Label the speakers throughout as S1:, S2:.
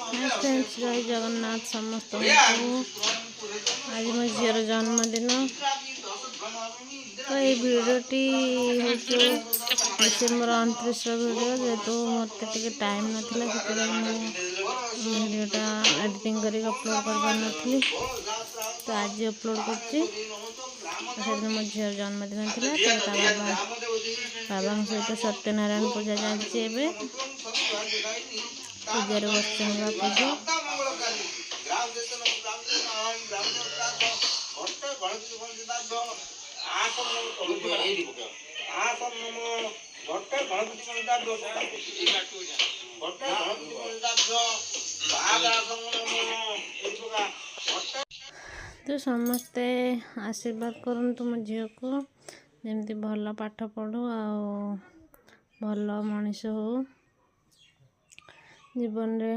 S1: Hi friends, जय जगन्नाथ समस्त को। आज मो झीर जन्मदिन। तो ये भिडटी हूँ डिसेम्बर 29 भिडियो, जेहेतु मत टाइम नाला भिडियोटा एडिटिंग कर अपलोड कर पारी। तो आज अपलोड कर मो झीर जन्मदिन थी। बाबा सहित सत्यनारायण पूजा चलती। पूजार बसन बापूजी तो समस्ते आशीर्वाद करंतु मो झील को जमती भल पाठ पढ़ू आ भल मनीष हो। जीवन रे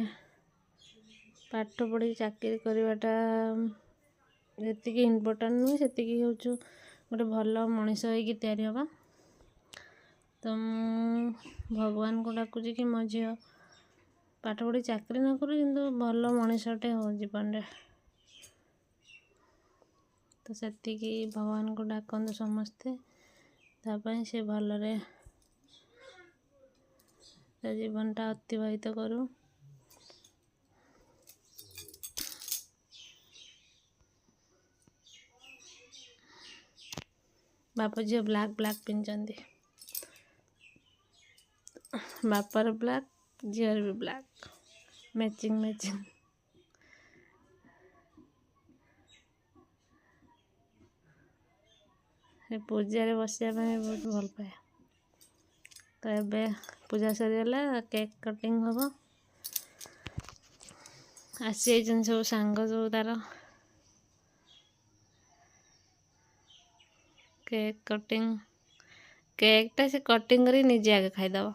S1: पाठ पढ़ी चाकरी करवाटा जी इम्पोर्टाट नुहे, से हूँ गोटे भल मनीष होगी तैयारी हवा। तो भगवान को डाकुची कि मो झील पाठ पढ़ी चाकरी न करू किंतु भल मनीषटे हो जीवन रे। तो से भगवान को डाकतु समस्ते तापाई से भलरे जीवनटा अतिबाहित करू। बापा झील ब्लैक ब्लैक पिंधि, बापार ब्लैक झील भी ब्लैक, मैचिंग मैचिंग। पूजा बसिया बहुत भल पाए। तो ये पूजा सरीगला, केक कटिंग हम। आसी सब सांग सब तार केक कटिंग, केकटा से कटिंग कर निजे आगे खाईदब।